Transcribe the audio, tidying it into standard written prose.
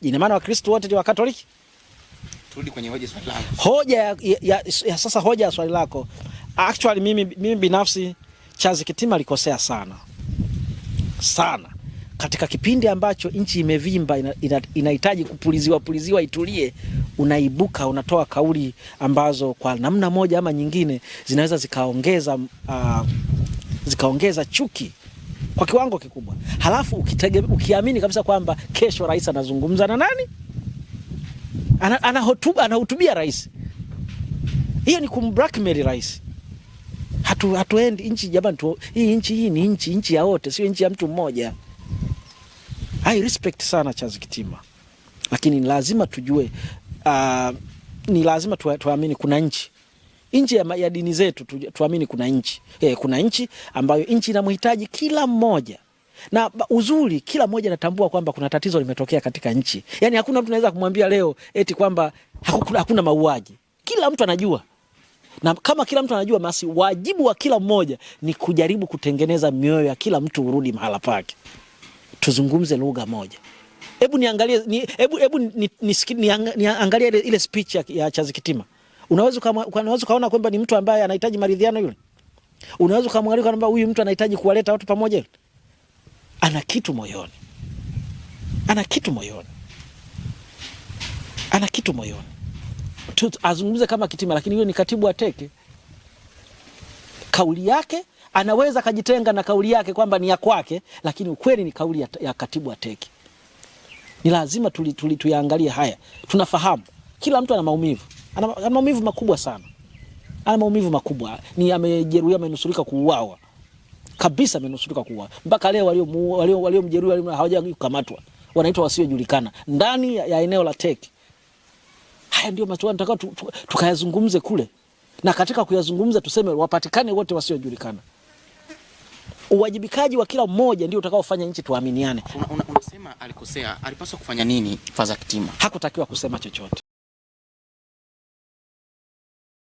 Ina maana Wakristo wote ni Wakatoliki? Turudi kwenye hoja swali lako. Hoja sasa hoja ya swali lako. Actually mimi binafsi Charles Kitima alikosea sana. Sana. Katika kipindi ambacho nchi imevimba inahitaji kupuliziwa itulie, unaibuka unatoa kauli ambazo kwa namna moja ama nyingine zinaweza zikaongeza chuki kwa kiwango kikubwa. Halafu ukiamini kabisa kwamba kesho rais anazungumza na nani? Anahutubia rais. Hiyo ni kumblackmail rais. Hatuendi nchi jamani, hii nchi ni nchi ya wote, sio nchi ya mtu mmoja. I respect sana Charles Kitima. Lakini ni lazima tujue, ni lazima tuamini kuna nchi ya dini zetu, tuamini kuna nchi. Kuna nchi ambayo nchi inamhitaji kila mmoja. Na uzuri kila mmoja anatambua kwamba kuna tatizo limetokea katika nchi. Yaani hakuna mtu anaweza kumwambia leo eti kwamba hakuna mauaji. Kila mtu anajua. Na kama kila mtu anajua, basi wajibu wa kila mmoja ni kujaribu kutengeneza mioyo ya kila mtu urudi mahala pake. Tuzungumze lugha moja. Hebu niangalie niangalie ile speech ya Charles Kitima. Unaweza kaona kwamba ni mtu ambaye anahitaji maridhiano yule? Unaweza kumwangalia kwamba huyu mtu anahitaji kuwaleta watu pamoja yule? Ana kitu moyoni. Azungumze kama Kitima, lakini yule ni katibu wa teke. Kauli yake anaweza kujitenga na kauli yake kwamba ni ya kwake, lakini ukweli ni kauli ya katibu wa teke. Ni lazima tuyaangalie haya. Tunafahamu kila mtu ana maumivu. Ana maumivu makubwa sana. Ana maumivu makubwa. Ni amejeruhiwa, amenusurika kuuawa. Kabisa amenusurika kuuawa. Mpaka leo waliomjeruhi hawajawahi kukamatwa. Wanaitwa wasiojulikana ndani ya eneo la teke. Haya ndio maswali tunataka tukayazungumze kule. Na katika kuyazungumza tuseme wapatikane wote wasiojulikana. Uwajibikaji wa kila mmoja ndio utakaofanya nchi tuaminiane. Unasema alikosea, alipaswa kufanya nini Father Kitima? Hakutakiwa kusema chochote.